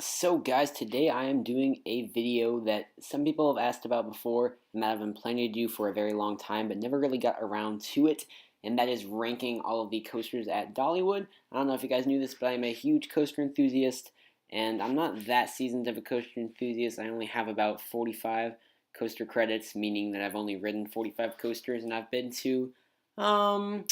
So guys, today I am doing a video that some people have asked about before and that I've been planning to do for a very long time but never really got around to it, and that is ranking all of the coasters at Dollywood. I don't know if you guys knew this, but I'm a huge coaster enthusiast, and I'm not that seasoned of a coaster enthusiast. I only have about 45 coaster credits, meaning that I've only ridden 45 coasters, and I've been to um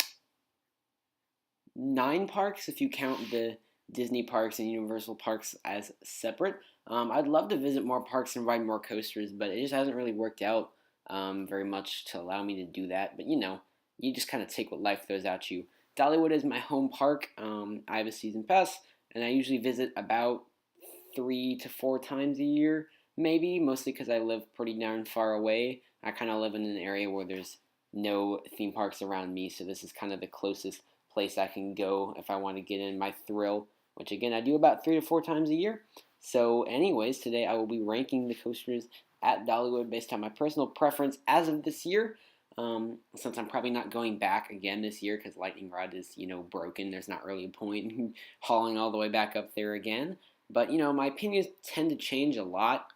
9 parks if you count the Disney parks and Universal parks as separate. I'd love to visit more parks and ride more coasters, but it just hasn't really worked out very much to allow me to do that. But you just kind of take what life throws at you. Dollywood is my home park. I have a season pass, and I usually visit about 3 to 4 times a year, maybe, mostly because I live pretty darn far away. I kind of live in an area where there's no theme parks around me, so this is kind of the closest place I can go if I want to get in my thrill, which again I do about 3 to 4 times a year. So, anyways, today I will be ranking the coasters at Dollywood based on my personal preference as of this year. Since I'm probably not going back again this year because Lightning Rod is broken, there's not really a point in hauling all the way back up there again. But my opinions tend to change a lot,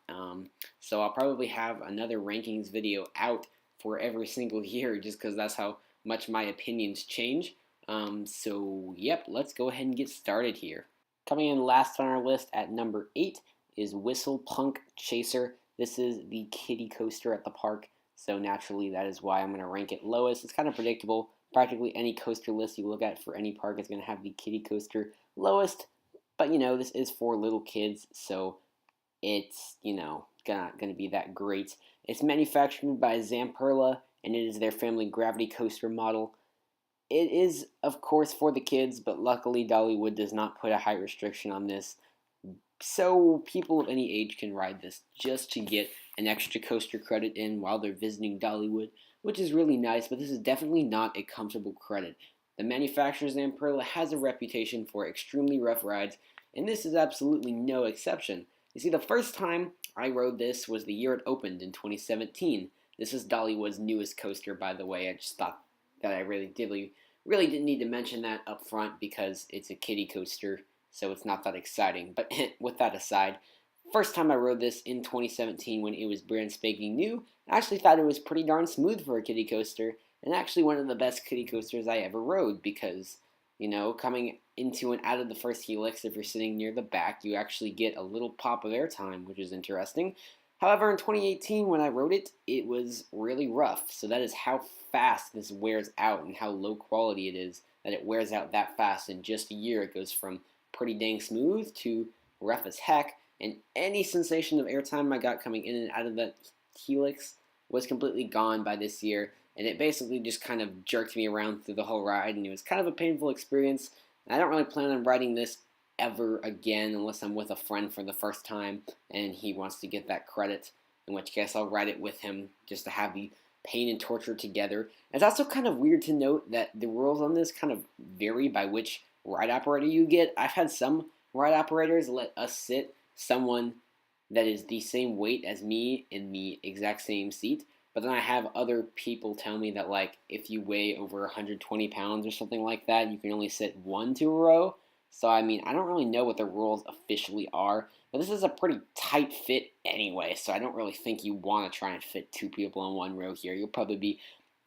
so I'll probably have another rankings video out for every single year just because that's how much my opinions change. Yep, let's go ahead and get started here. Coming in last on our list at number 8 is Whistle Punk Chaser. This is the kiddie coaster at the park, so naturally that is why I'm going to rank it lowest. It's kind of predictable. Practically any coaster list you look at for any park is going to have the kiddie coaster lowest, but this is for little kids, so it's, not going to be that great. It's manufactured by Zamperla, and it is their family gravity coaster model. It is, of course, for the kids, but luckily Dollywood does not put a height restriction on this, so people of any age can ride this just to get an extra coaster credit in while they're visiting Dollywood, which is really nice, but this is definitely not a comfortable credit. The manufacturer Zamperla has a reputation for extremely rough rides, and this is absolutely no exception. You see, the first time I rode this was the year it opened in 2017. This is Dollywood's newest coaster, by the way. I just thought that I really didn't need to mention that up front because it's a kiddie coaster, so it's not that exciting. But with that aside, first time I rode this in 2017 when it was brand spanking new, I actually thought it was pretty darn smooth for a kiddie coaster, and actually one of the best kiddie coasters I ever rode because, coming into and out of the first helix, if you're sitting near the back, you actually get a little pop of airtime, which is interesting. However, in 2018, when I rode it, it was really rough. So that is how fast this wears out and how low quality it is that it wears out that fast. In just a year, it goes from pretty dang smooth to rough as heck. And any sensation of airtime I got coming in and out of that helix was completely gone by this year. And it basically just kind of jerked me around through the whole ride. And it was kind of a painful experience. And I don't really plan on riding this ever again unless I'm with a friend for the first time and he wants to get that credit, in which case I'll ride it with him just to have the pain and torture together. It's also kind of weird to note that the rules on this kind of vary by which ride operator you get. I've had some ride operators let us sit someone that is the same weight as me in the exact same seat, but then I have other people tell me that, like, if you weigh over 120 pounds or something like that, you can only sit one to a row. So, I mean, I don't really know what the rules officially are, but this is a pretty tight fit anyway, so I don't really think you want to try and fit 2 people in one row here. You'll probably be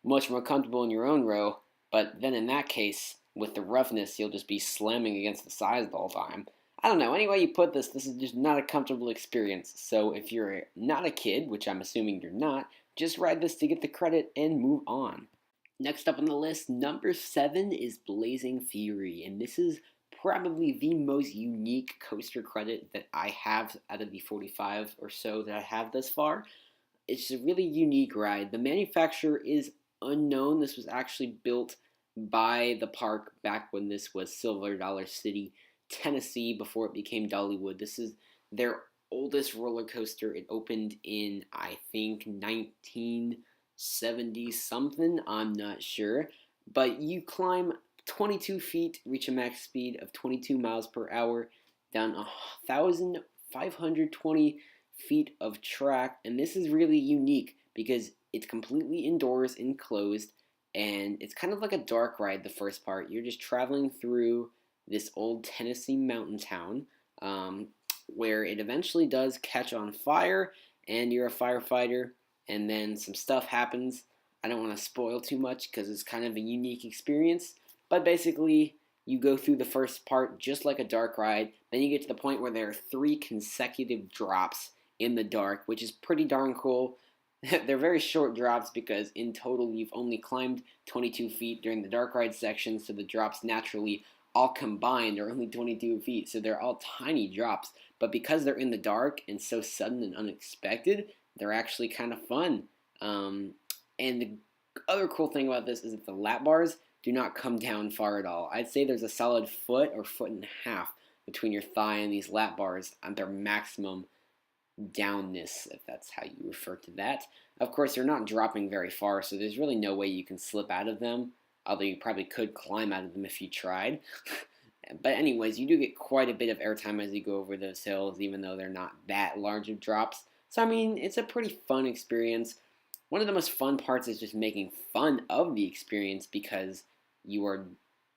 much more comfortable in your own row, but then in that case, with the roughness, you'll just be slamming against the sides the whole time. I don't know. Any way you put this, this is just not a comfortable experience. So if you're not a kid, which I'm assuming you're not, just ride this to get the credit and move on. Next up on the list, number 7 is Blazing Fury, and this is probably the most unique coaster credit that I have out of the 45 or so that I have thus far. It's a really unique ride. The manufacturer is unknown. This was actually built by the park back when this was Silver Dollar City, Tennessee, before it became Dollywood. This is their oldest roller coaster. It opened in, I think, 1970 something. I'm not sure. But you climb 22 feet, reach a max speed of 22 miles per hour, down 1,520 feet of track. And this is really unique because it's completely indoors, enclosed, and it's kind of like a dark ride the first part. You're just traveling through this old Tennessee mountain town. where it eventually does catch on fire, and you're a firefighter, and then some stuff happens. I don't want to spoil too much because it's kind of a unique experience, but basically, you go through the first part just like a dark ride. Then you get to the point where there are 3 consecutive drops in the dark, which is pretty darn cool. They're very short drops because in total you've only climbed 22 feet during the dark ride section, so the drops naturally all combined are only 22 feet, so they're all tiny drops. But because they're in the dark and so sudden and unexpected, they're actually kind of fun. And the other cool thing about this is that the lap bars do not come down far at all. I'd say there's a solid foot or foot and a half between your thigh and these lap bars at their maximum downness, if that's how you refer to that. Of course, they're not dropping very far, so there's really no way you can slip out of them, although you probably could climb out of them if you tried. But anyways, you do get quite a bit of airtime as you go over those hills, even though they're not that large of drops. So, I mean, it's a pretty fun experience. One of the most fun parts is just making fun of the experience because you are,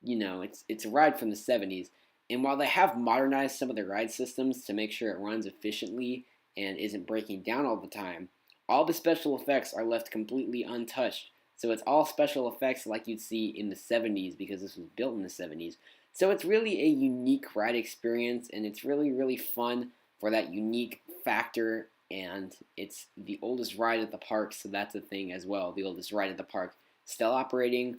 it's a ride from the 70s. And while they have modernized some of their ride systems to make sure it runs efficiently and isn't breaking down all the time, all the special effects are left completely untouched. So it's all special effects like you'd see in the 70s because this was built in the 70s. So it's really a unique ride experience, and it's really, really fun for that unique factor. And it's the oldest ride at the park, so that's a thing as well. The oldest ride at the park still operating.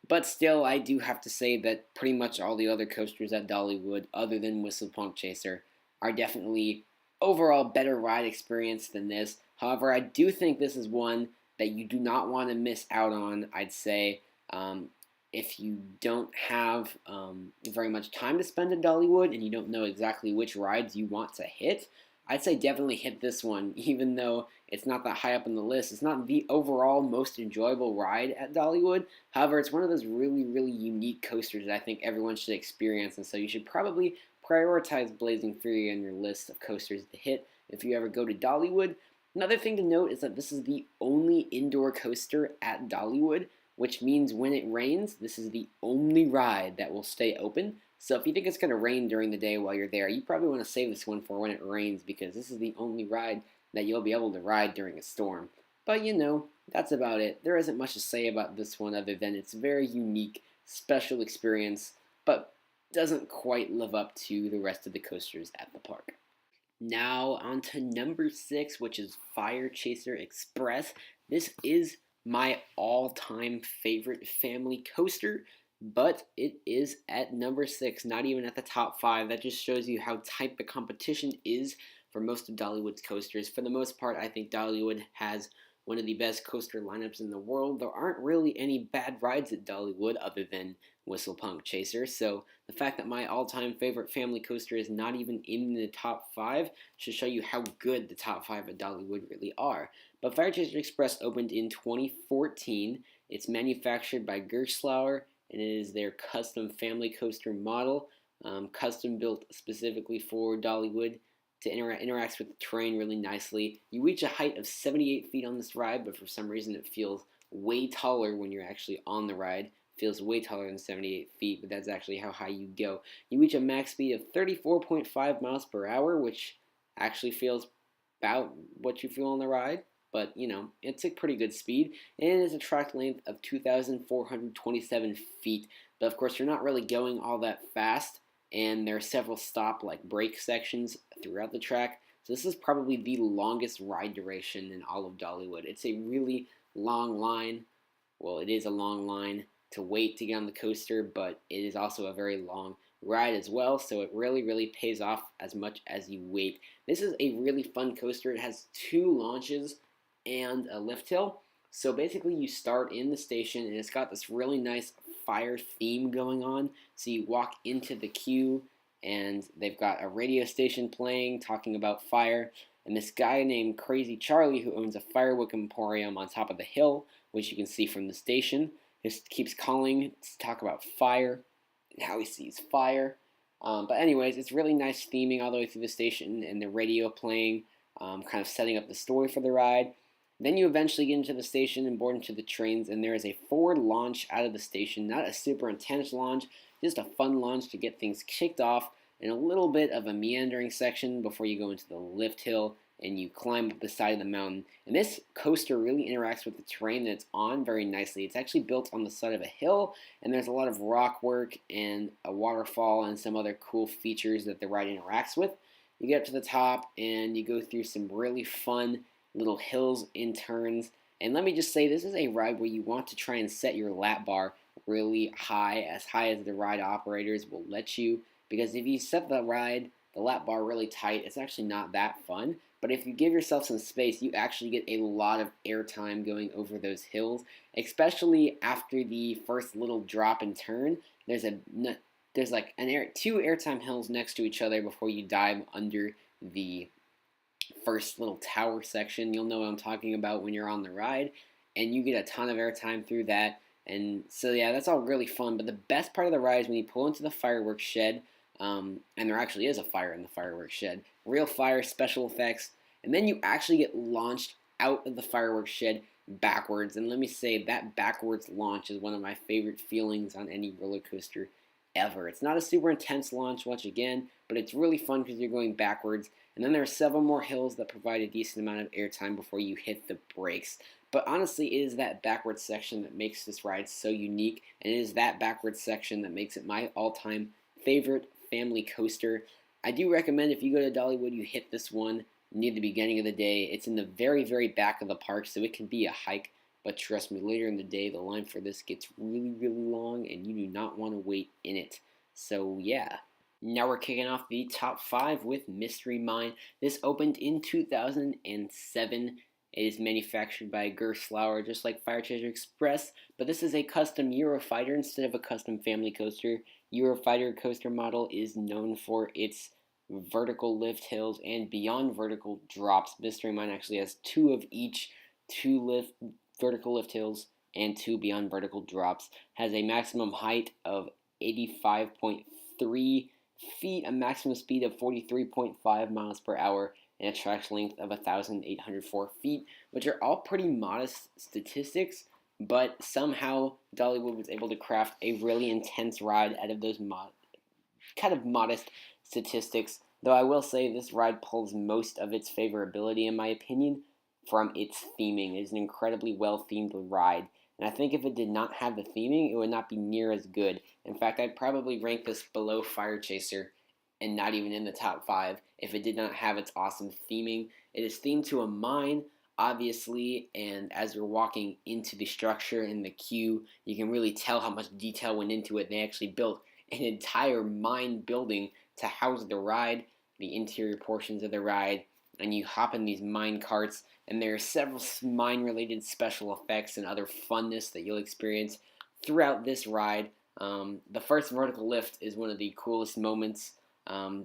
But still, I do have to say that pretty much all the other coasters at Dollywood, other than Whistle Punk Chaser, are definitely overall better ride experience than this. However, I do think this is one that you do not want to miss out on. I'd say if you don't have very much time to spend at Dollywood and you don't know exactly which rides you want to hit, I'd say definitely hit this one, even though it's not that high up on the list. It's not the overall most enjoyable ride at Dollywood. However, it's one of those really, really unique coasters that I think everyone should experience, and so you should probably prioritize Blazing Fury on your list of coasters to hit if you ever go to Dollywood. Another thing to note is that this is the only indoor coaster at Dollywood, which means when it rains, this is the only ride that will stay open. So if you think it's going to rain during the day while you're there, you probably want to save this one for when it rains because this is the only ride that you'll be able to ride during a storm. But that's about it. There isn't much to say about this one other than it's a very unique, special experience, but doesn't quite live up to the rest of the coasters at the park. Now on to number 6, which is Fire Chaser Express. This is my all-time favorite family coaster, but it is at number 6, not even at the top 5. That just shows you how tight the competition is for most of Dollywood's coasters. For the most part, I think Dollywood has one of the best coaster lineups in the world. There aren't really any bad rides at Dollywood other than Whistle Punk Chaser, so the fact that my all-time favorite family coaster is not even in the top 5 should show you how good the top 5 at Dollywood really are. But Fire Chaser Express opened in 2014. It's manufactured by Gerstlauer, and it is their custom family coaster model, custom built specifically for Dollywood to interacts with the terrain really nicely. You reach a height of 78 feet on this ride, but for some reason it feels way taller when you're actually on the ride. It feels way taller than 78 feet, but that's actually how high you go. You reach a max speed of 34.5 miles per hour, which actually feels about what you feel on the ride. But, it's a pretty good speed, and it is a track length of 2,427 feet. But, of course, you're not really going all that fast, and there are several break sections throughout the track. So this is probably the longest ride duration in all of Dollywood. It's a really long line. Well, it is a long line to wait to get on the coaster, but it is also a very long ride as well, so it really, really pays off as much as you wait. This is a really fun coaster. It has 2 launches and a lift hill. So basically you start in the station and it's got this really nice fire theme going on. So you walk into the queue and they've got a radio station playing talking about fire, and this guy named Crazy Charlie, who owns a firework emporium on top of the hill, which you can see from the station, just keeps calling to talk about fire and how he sees fire. But anyways, it's really nice theming all the way through the station and the radio playing, kind of setting up the story for the ride. Then you eventually get into the station and board into the trains, and there is a forward launch out of the station, not a super intense launch, just a fun launch to get things kicked off. and a little bit of a meandering section before you go into the lift hill and you climb up the side of the mountain. And this coaster really interacts with the terrain that it's on very nicely. It's actually built on the side of a hill, and there's a lot of rock work and a waterfall and some other cool features that the ride interacts with. You get up to the top and you go through some really fun little hills and turns. And let me just say, this is a ride where you want to try and set your lap bar really high as the ride operators will let you. Because if you set the lap bar really tight, it's actually not that fun. But if you give yourself some space, you actually get a lot of airtime going over those hills, especially after the first little drop and turn. There's like two airtime hills next to each other before you dive under the first little tower section. You'll know what I'm talking about when you're on the ride, and you get a ton of airtime through that. And so yeah, that's all really fun. But the best part of the ride is when you pull into the fireworks shed, and there actually is a fire in the fireworks shed, real fire, special effects, and then you actually get launched out of the fireworks shed backwards. And let me say, that backwards launch is one of my favorite feelings on any roller coaster ever. It's not a super intense launch, once again, but it's really fun because you're going backwards. And then there are several more hills that provide a decent amount of airtime before you hit the brakes. But honestly, it is that backwards section that makes this ride so unique, and it is that backwards section that makes it my all-time favorite family coaster. I do recommend, if you go to Dollywood, you hit this one near the beginning of the day. It's in the very, very back of the park, so it can be a hike. But trust me, later in the day, the line for this gets really, really long, and you do not want to wait in it. So yeah. Now we're kicking off the top 5 with Mystery Mine. This opened in 2007. It is manufactured by Gerstlauer, just like Fire Chaser Express, but this is a custom Eurofighter instead of a custom family coaster. Eurofighter coaster model is known for its vertical lift hills and beyond vertical drops. Mystery Mine actually has 2 of each, 2 vertical lift hills and 2 beyond vertical drops. Has a maximum height of 85.3 feet, a maximum speed of 43.5 miles per hour, and a track length of 1,804 feet, which are all pretty modest statistics, but somehow Dollywood was able to craft a really intense ride out of those kind of modest statistics. Though I will say this ride pulls most of its favorability, in my opinion, from its theming. It is an incredibly well-themed ride, and I think if it did not have the theming, it would not be near as good. In fact, I'd probably rank this below Fire Chaser and not even in the top 5 if it did not have its awesome theming. It is themed to a mine, obviously, and as you're walking into the structure in the queue, you can really tell how much detail went into it. They actually built an entire mine building to house the ride, the interior portions of the ride, and you hop in these mine carts, and there are several mine-related special effects and other funness that you'll experience throughout this ride. The first vertical lift is one of the coolest moments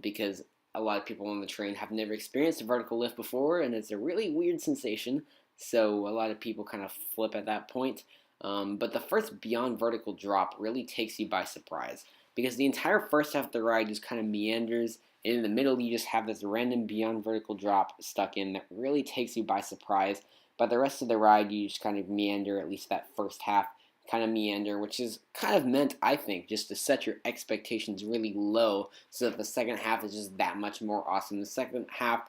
because a lot of people on the train have never experienced a vertical lift before, and it's a really weird sensation, so a lot of people kind of flip at that point. But the first beyond vertical drop really takes you by surprise, because the entire first half of the ride just kind of meanders, and in the middle you just have this random beyond vertical drop stuck in that really takes you by surprise. But the rest of the ride you just kind of meander, at least that first half kind of meander, which is kind of meant, I think, just to set your expectations really low so that the second half is just that much more awesome. The second half,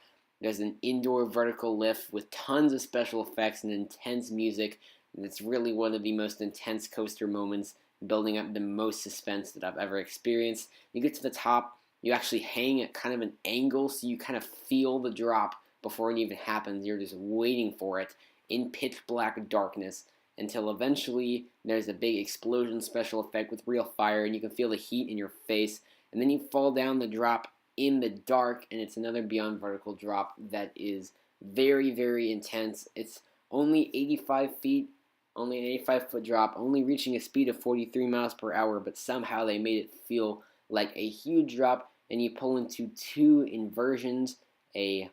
there's an indoor vertical lift with tons of special effects and intense music, and it's really one of the most intense coaster moments, building up the most suspense that I've ever experienced. You get to the top, you actually hang at kind of an angle, so you kind of feel the drop before it even happens. You're just waiting for it in pitch black darkness, until eventually there's a big explosion special effect with real fire, and you can feel the heat in your face, and then you fall down the drop in the dark, and it's another beyond vertical drop that is very, very intense. It's only 85 feet, only an 85-foot drop, only reaching a speed of 43 miles per hour, but somehow they made it feel like a huge drop, and you pull into 2 inversions, I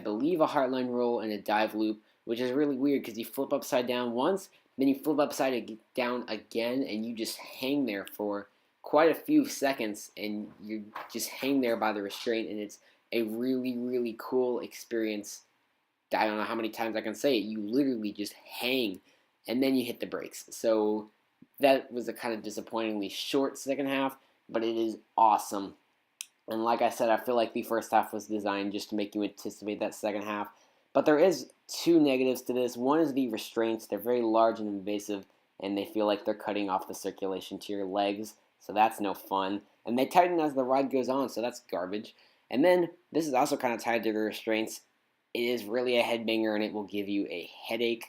believe a heartline roll and a dive loop, which is really weird because you flip upside down once, then you flip upside down again, and you just hang there for quite a few seconds, and you just hang there by the restraint, and it's a really, really cool experience. I don't know how many times I can say it. You literally just hang, and then you hit the brakes. So that was a kind of disappointingly short second half, but it is awesome. And like I said, I feel like the first half was designed just to make you anticipate that second half. But there is two negatives to this. One is the restraints. They're very large and invasive, and they feel like they're cutting off the circulation to your legs. So that's no fun. And they tighten as the ride goes on, so that's garbage. And then this is also kind of tied to the restraints. It is really a headbanger, and it will give you a headache.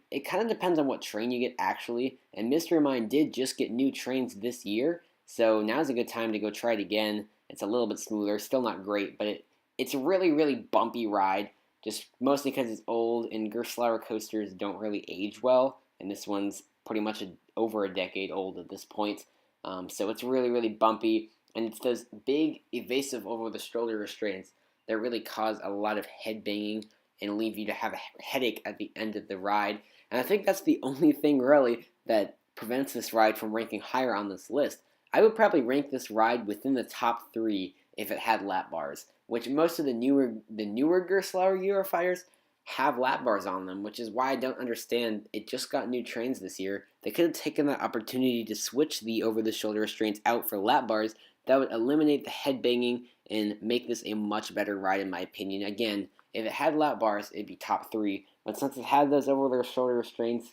It kind of depends on what train you get, actually. And Mystery Mine did just get new trains this year, so now's a good time to go try it again. It's a little bit smoother, still not great, but it's a really, really bumpy ride, just mostly because it's old, and Gerstlauer coasters don't really age well, and this one's pretty much over a decade old at this point. So it's really, really bumpy, and it's those big, evasive over-the-shoulder restraints that really cause a lot of head banging and leave you to have a headache at the end of the ride. And I think that's the only thing really that prevents this ride from ranking higher on this list. I would probably rank this ride within the top 3 if it had lap bars, which most of the newer Gerstlauer Eurofighters have lap bars on them, which is why I don't understand. It just got new trains this year. They could have taken that opportunity to switch the over-the-shoulder restraints out for lap bars. That would eliminate the head banging and make this a much better ride in my opinion. Again, if it had lap bars, it'd be top 3. But since it had those over-the-shoulder restraints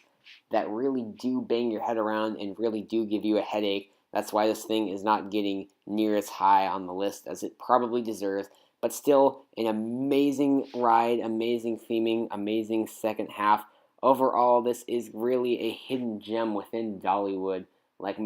that really do bang your head around and really do give you a headache, that's why this thing is not getting near as high on the list as it probably deserves. But still, an amazing ride, amazing theming, amazing second half. Overall, this is really a hidden gem within Dollywood. Like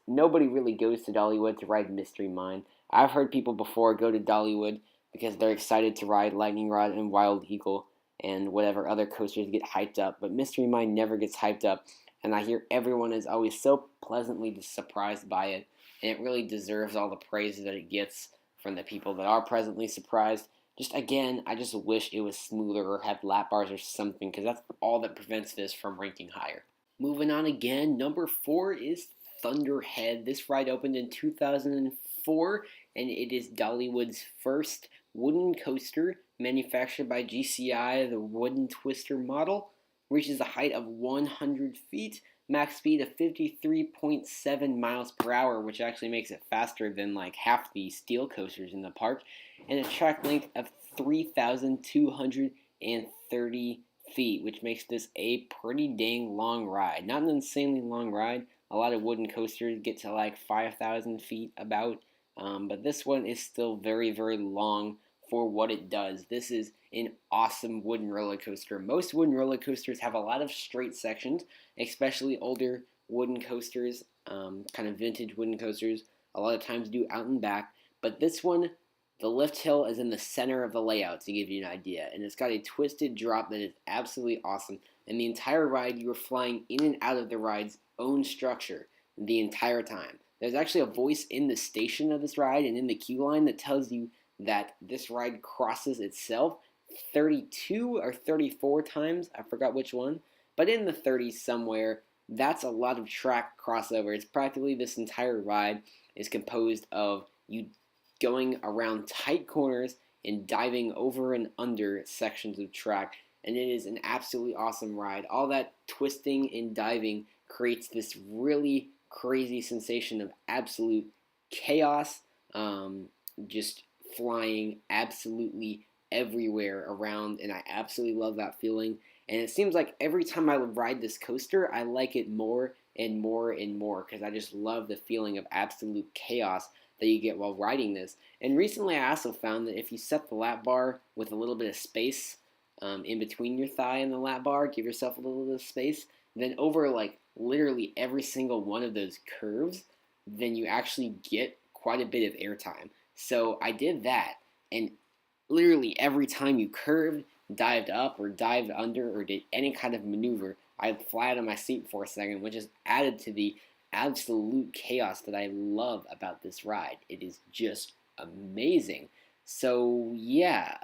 nobody really goes to Dollywood to ride Mystery Mine. I've heard people before go to Dollywood because they're excited to ride Lightning Rod and Wild Eagle and whatever other coasters get hyped up. But Mystery Mine never gets hyped up, and I hear everyone is always so pleasantly surprised by it, and it really deserves all the praise that it gets from the people that are pleasantly surprised. Just again, I just wish it was smoother or had lap bars or something, because that's all that prevents this from ranking higher. Moving on again, number 4 is Thunderhead. This ride opened in 2004, and it is Dollywood's first wooden coaster manufactured by GCI. The wooden twister model reaches a height of 100 feet, max speed of 53.7 miles per hour, which actually makes it faster than like half the steel coasters in the park, and a track length of 3,230 feet, which makes this a pretty dang long ride. Not an insanely long ride. A lot of wooden coasters get to like 5,000 feet about, but this one is still very, very long for what it does. This is an awesome wooden roller coaster. Most wooden roller coasters have a lot of straight sections, especially older wooden coasters, kind of vintage wooden coasters, a lot of times do out and back. But this one, the lift hill is in the center of the layout to give you an idea, and it's got a twisted drop that is absolutely awesome. And the entire ride, you are flying in and out of the ride's own structure the entire time. There's actually a voice in the station of this ride and in the queue line that tells you that this ride crosses itself 32 or 34 times. I forgot which one, but in the 30s somewhere. That's a lot of track crossover. It's practically this entire ride is composed of you going around tight corners and diving over and under sections of track, and it is an absolutely awesome ride. All that twisting and diving creates this really crazy sensation of absolute chaos, just flying absolutely everywhere around, and I absolutely love that feeling. And it seems like every time I ride this coaster, I like it more and more and more, because I just love the feeling of absolute chaos that you get while riding this. And recently I also found that if you set the lap bar with a little bit of space in between your thigh and the lap bar, give yourself a little bit of space, then over like literally every single one of those curves, then you actually get quite a bit of airtime. So I did that, and literally every time you curved, dived up, or dived under, or did any kind of maneuver, I'd fly out of my seat for a second, which is added to the absolute chaos that I love about this ride. It is just amazing. So yeah,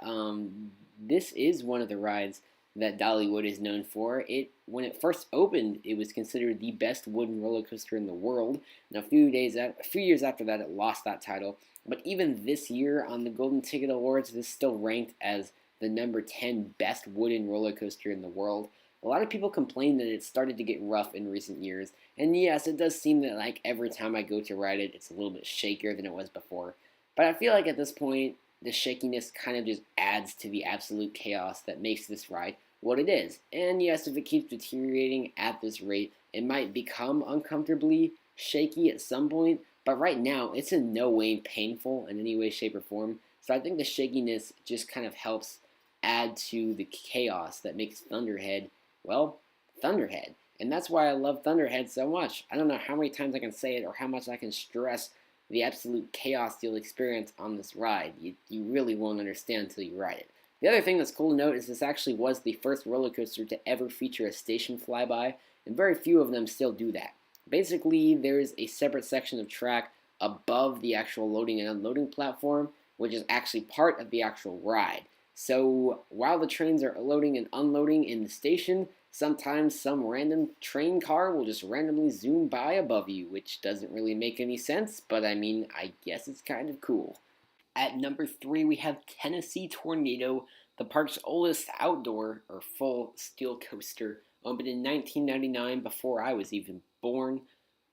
this is one of the rides that Dollywood is known for. When it first opened, it was considered the best wooden roller coaster in the world. And a few years after that, it lost that title. But even this year on the Golden Ticket Awards, this is still ranked as the number 10 best wooden roller coaster in the world. A lot of people complain that it started to get rough in recent years, and yes, it does seem that like every time I go to ride it, it's a little bit shakier than it was before. But I feel like at this point, the shakiness kind of just adds to the absolute chaos that makes this ride what it is. And yes, if it keeps deteriorating at this rate, it might become uncomfortably shaky at some point. But right now, it's in no way painful in any way, shape, or form. So I think the shakiness just kind of helps add to the chaos that makes Thunderhead, well, Thunderhead. And that's why I love Thunderhead so much. I don't know how many times I can say it or how much I can stress the absolute chaos you'll experience on this ride. You really won't understand until you ride it. The other thing that's cool to note is this actually was the first roller coaster to ever feature a station flyby, and very few of them still do that. Basically, there is a separate section of track above the actual loading and unloading platform, which is actually part of the actual ride. So while the trains are loading and unloading in the station, sometimes some random train car will just randomly zoom by above you, which doesn't really make any sense, but I mean, I guess it's kind of cool. At number 3, we have Tennessee Tornado, the park's oldest outdoor or full steel coaster, opened in 1999 before I was even born,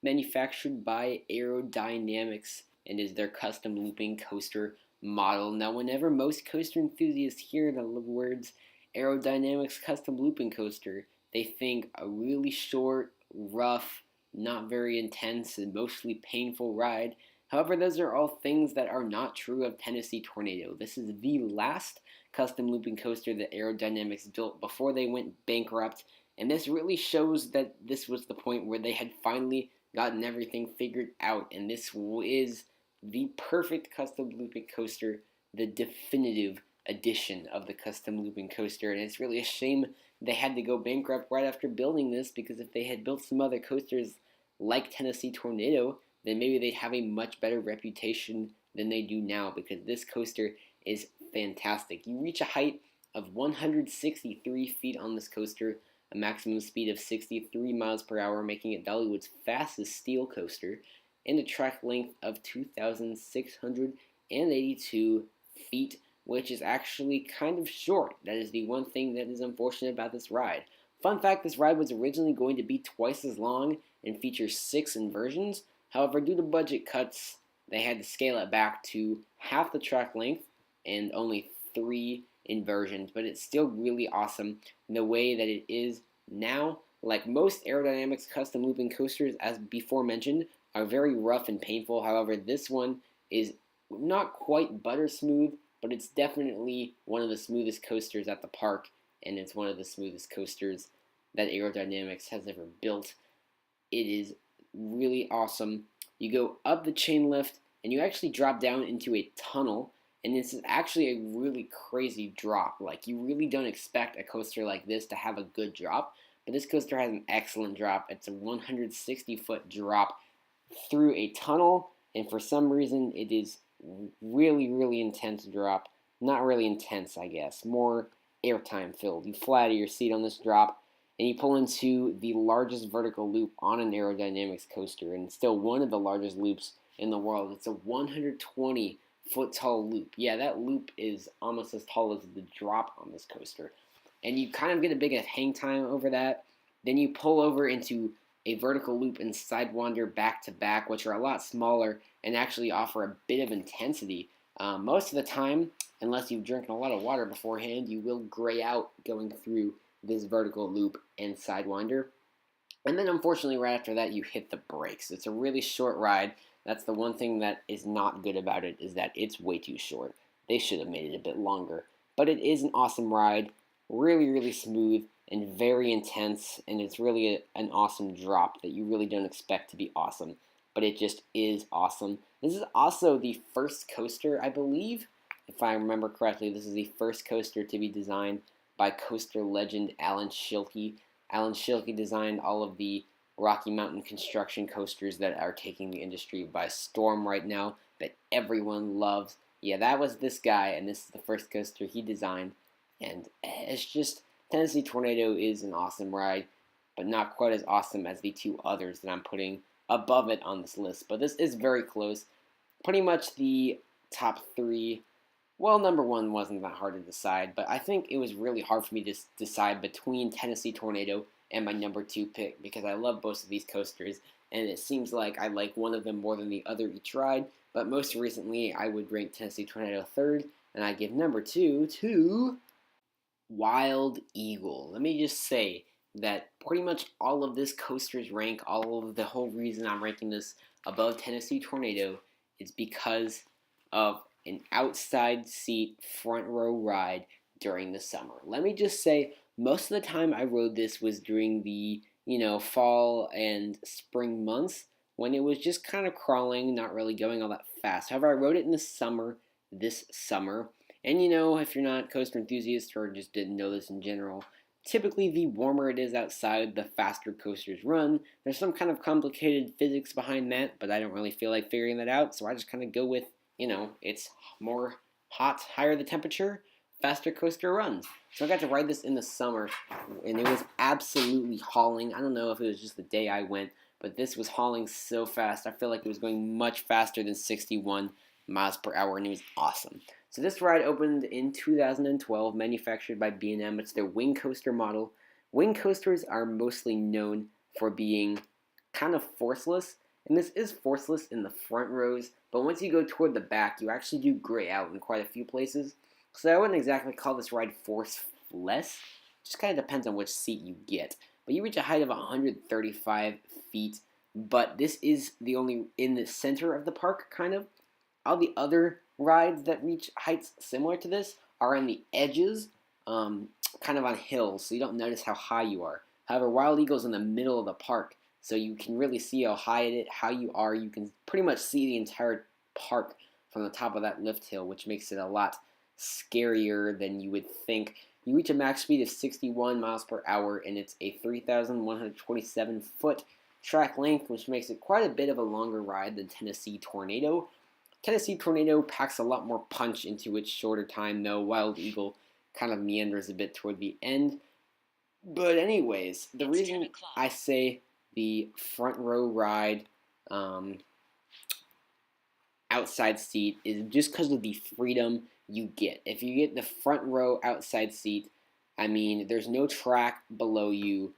manufactured by Aerodynamics, and is their custom looping coaster model. Now, whenever most coaster enthusiasts hear the words Aerodynamics custom looping coaster, they think a really short, rough, not very intense, and mostly painful ride. However, those are all things that are not true of Tennessee Tornado. This is the last custom looping coaster that Aerodynamics built before they went bankrupt, and this really shows that this was the point where they had finally gotten everything figured out, and this is the perfect custom looping coaster, the definitive edition of the custom looping coaster, and it's really a shame they had to go bankrupt right after building this, because if they had built some other coasters like Tennessee Tornado, then maybe they'd have a much better reputation than they do now, because this coaster is fantastic. You reach a height of 163 feet on this coaster, a maximum speed of 63 miles per hour, making it Dollywood's fastest steel coaster, and a track length of 2,682 feet, which is actually kind of short. That is the one thing that is unfortunate about this ride. Fun fact, this ride was originally going to be twice as long and feature 6 inversions. However, due to budget cuts, they had to scale it back to half the track length and only 3 inversions, but it's still really awesome in the way that it is now. Like most Aerodynamics custom looping coasters, as before mentioned, are very rough and painful. However, this one is not quite butter smooth, but it's definitely one of the smoothest coasters at the park, and it's one of the smoothest coasters that Aerodynamics has ever built. It is really awesome. You go up the chain lift, and you actually drop down into a tunnel, and this is actually a really crazy drop. Like, you really don't expect a coaster like this to have a good drop, but this coaster has an excellent drop. It's a 160-foot drop through a tunnel, and for some reason it is really, really intense drop. Not really intense, I guess. More airtime filled. You fly out of your seat on this drop, and you pull into the largest vertical loop on an Aerodynamics coaster, and still one of the largest loops in the world. It's a 120-foot tall loop. Yeah, that loop is almost as tall as the drop on this coaster. And you kind of get a big hang time over that. Then you pull over into a vertical loop and Sidewinder back to back, which are a lot smaller and actually offer a bit of intensity. Most of the time, unless you've drinking a lot of water beforehand, you will gray out going through this vertical loop and Sidewinder. And then unfortunately right after that you hit the brakes. It's a really short ride. That's the one thing that is not good about it, is that it's way too short. They should have made it a bit longer. But it is an awesome ride, really, really smooth and very intense, and it's really an awesome drop that you really don't expect to be awesome, but it just is awesome. This is also the first coaster, I believe, if I remember correctly, this is the first coaster to be designed by coaster legend Alan Schilke. Alan Schilke designed all of the Rocky Mountain construction coasters that are taking the industry by storm right now, that everyone loves. Yeah, that was this guy, and this is the first coaster he designed, and it's just, Tennessee Tornado is an awesome ride, but not quite as awesome as the 2 others that I'm putting above it on this list. But this is very close. Pretty much the top 3. Well, number 1 wasn't that hard to decide, but I think it was really hard for me to decide between Tennessee Tornado and my number 2 pick, because I love both of these coasters. and it seems like I like one of them more than the other each ride. But most recently, I would rank Tennessee Tornado third, and I give number two to Wild Eagle. Let me just say that pretty much all of this coaster's rank, all of the whole reason I'm ranking this above Tennessee Tornado is because of an outside seat front row ride during the summer. Let me just say, most of the time I rode this was during the, fall and spring months when it was just kind of crawling, not really going all that fast. However, I rode it in the summer this summer, and if you're not coaster enthusiast or just didn't know this in general, typically the warmer it is outside, the faster coasters run. There's some kind of complicated physics behind that, but I don't really feel like figuring that out, so I just kind of go with, it's more hot, higher the temperature, faster coaster runs. So I got to ride this in the summer, and it was absolutely hauling. I don't know if it was just the day I went, but this was hauling so fast. I feel like it was going much faster than 61 miles per hour, and it was awesome. So this ride opened in 2012, manufactured by B&M. It's their wing coaster model. Wing coasters are mostly known for being kind of forceless, and this is forceless in the front rows, but once you go toward the back, you actually do gray out in quite a few places. So I wouldn't exactly call this ride forceless. Just kind of depends on which seat you get. But you reach a height of 135 feet, but this is the only in the center of the park, kind of. All the other rides that reach heights similar to this are on the edges, kind of on hills, so you don't notice how high you are. However, Wild Eagle's in the middle of the park, so you can really see how you are. You can pretty much see the entire park from the top of that lift hill, which makes it a lot scarier than you would think. You reach a max speed of 61 miles per hour, and it's a 3,127 foot track length, which makes it quite a bit of a longer ride than Tennessee Tornado. Tennessee Tornado packs a lot more punch into its shorter time, though Wild Eagle kind of meanders a bit toward the end. But anyways, the reason I say the front row ride outside seat is just because of the freedom you get. If you get the front row outside seat, I mean, there's no track below you.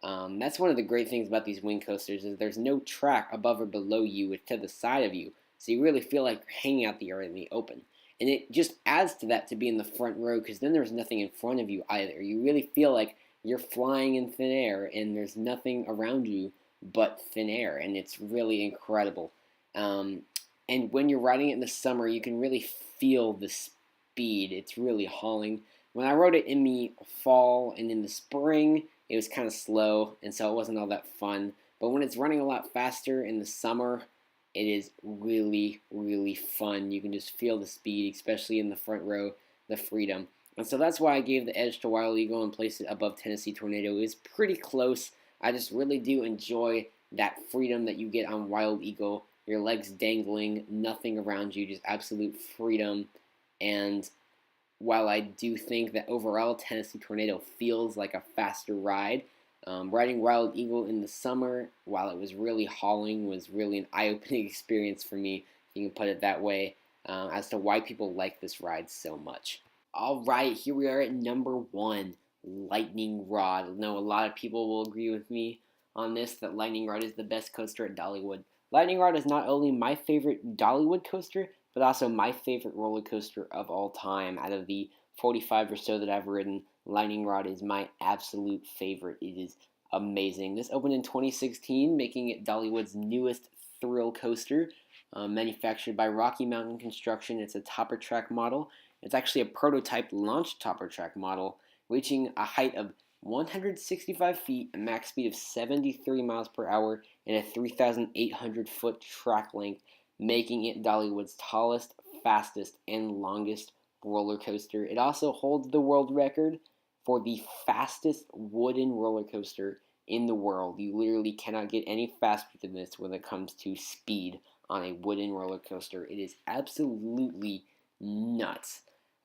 That's one of the great things about these wing coasters is there's no track above or below you, it's to the side of you. So you really feel like you're hanging out there in the open. And it just adds to that to be in the front row because then there's nothing in front of you either. You really feel like you're flying in thin air and there's nothing around you but thin air. And it's really incredible. And when you're riding it in the summer, you can really feel the speed. It's really hauling. When I rode it in the fall and in the spring, it was kind of slow, and so it wasn't all that fun. But when it's running a lot faster in the summer, it is really, really fun. You can just feel the speed, especially in the front row, the freedom. And so that's why I gave the edge to Wild Eagle and placed it above Tennessee Tornado. It was pretty close. I just really do enjoy that freedom that you get on Wild Eagle. Your legs dangling, nothing around you, just absolute freedom. And while I do think that overall Tennessee Tornado feels like a faster ride, riding Wild Eagle in the summer, while it was really hauling, was really an eye-opening experience for me, if you can put it that way, as to why people like this ride so much. All right, here we are at number one, Lightning Rod. I know a lot of people will agree with me on this, that Lightning Rod is the best coaster at Dollywood. Lightning Rod is not only my favorite Dollywood coaster, but also my favorite roller coaster of all time. Out of the 45 or so that I've ridden, Lightning Rod is my absolute favorite. It is amazing. This opened in 2016, making it Dollywood's newest thrill coaster, manufactured by Rocky Mountain Construction. It's a topper track model. It's actually a prototype launch topper track model, reaching a height of 165 feet, a max speed of 73 miles per hour, and a 3,800 foot track length, making it Dollywood's tallest, fastest, and longest roller coaster. It also holds the world record for the fastest wooden roller coaster in the world. You literally cannot get any faster than this when it comes to speed on a wooden roller coaster. It is absolutely nuts.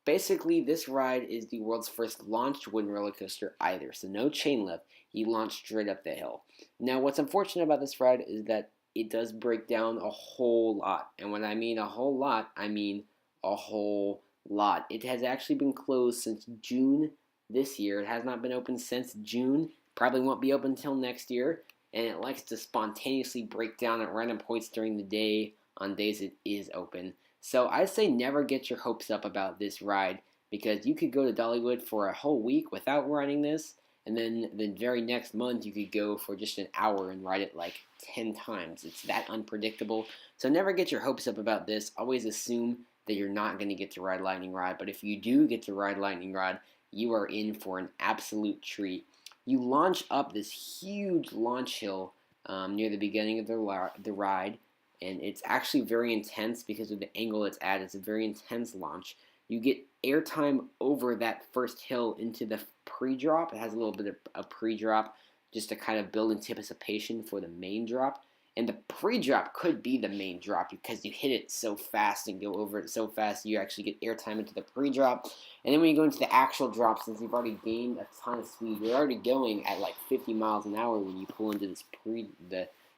Basically, this ride is the world's first launched wooden roller coaster either, so no chain lift. You launch straight up the hill. Now, what's unfortunate about this ride is that it does break down a whole lot. And when I mean a whole lot, I mean a whole lot. It has actually been closed since June this year. It has not been open since June. Probably won't be open until next year. and it likes to spontaneously break down at random points during the day on days it is open. So I say never get your hopes up about this ride because you could go to Dollywood for a whole week without riding this, and then the very next month you could go for just an hour and ride it like 10 times. It's that unpredictable. So never get your hopes up about this. Always assume that you're not going to get to ride Lightning Rod, but if you do get to ride Lightning Rod, you are in for an absolute treat. You launch up this huge launch hill near the beginning of the ride, and it's actually very intense because of the angle it's at. It's a very intense launch. You get airtime over that first hill into the pre-drop. It has a little bit of a pre-drop just to kind of build anticipation for the main drop. And the pre-drop could be the main drop because you hit it so fast and go over it so fast you actually get airtime into the pre-drop. And then when you go into the actual drop, since you've already gained a ton of speed, you're already going at like 50 miles an hour when you pull into this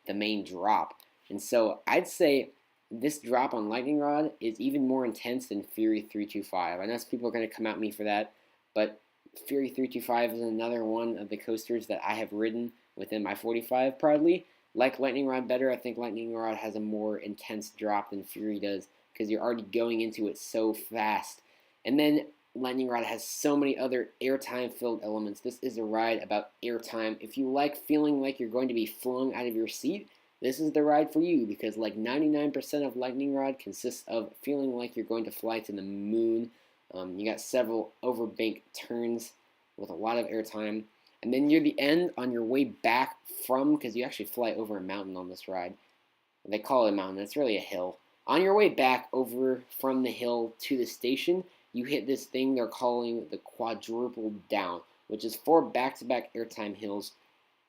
the main drop. And so I'd say this drop on Lightning Rod is even more intense than Fury 325. I know some people are going to come at me for that, but Fury 325 is another one of the coasters that I have ridden within my 45 proudly. Like Lightning Rod better, I think Lightning Rod has a more intense drop than Fury does because you're already going into it so fast. And then Lightning Rod has so many other airtime filled elements. This is a ride about airtime. If you like feeling like you're going to be flung out of your seat, this is the ride for you because like 99% of Lightning Rod consists of feeling like you're going to fly to the moon. You got several overbank turns with a lot of airtime. And then near the end, on your way back from, because you actually fly over a mountain on this ride. They call it a mountain. It's really a hill. On your way back over from the hill to the station, you hit this thing they're calling the quadruple down, which is 4 back-to-back airtime hills.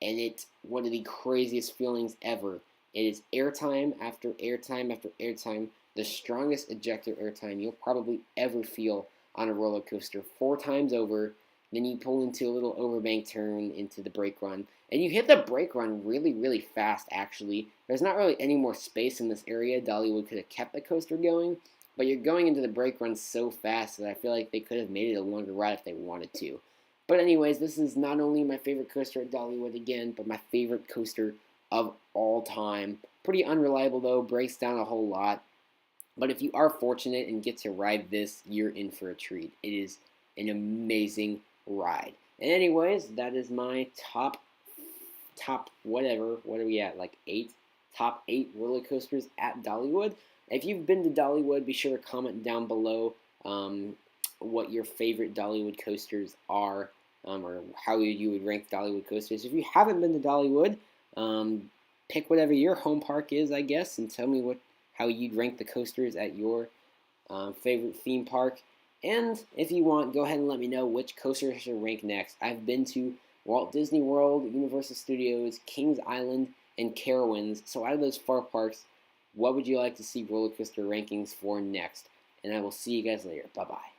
And it's one of the craziest feelings ever. It is airtime after airtime after airtime, the strongest ejector airtime you'll probably ever feel on a roller coaster 4 times over. Then you pull into a little overbank turn into the brake run. And you hit the brake run really, really fast, actually. There's not really any more space in this area. Dollywood could have kept the coaster going. But you're going into the brake run so fast that I feel like they could have made it a longer ride if they wanted to. But anyways, this is not only my favorite coaster at Dollywood again, but my favorite coaster of all time. Pretty unreliable though, breaks down a whole lot. But if you are fortunate and get to ride this, you're in for a treat. It is an amazing ride. And anyways, that is my top whatever. What are we at? Like 8? Top 8 roller coasters at Dollywood. If you've been to Dollywood, be sure to comment down below what your favorite Dollywood coasters are, or how you would rank Dollywood coasters. If you haven't been to Dollywood, pick whatever your home park is, I guess, and tell me how you'd rank the coasters at your favorite theme park. And if you want, go ahead and let me know which coaster should rank next. I've been to Walt Disney World, Universal Studios, Kings Island, and Carowinds. So out of those 4 parks, what would you like to see roller coaster rankings for next? And I will see you guys later. Bye-bye.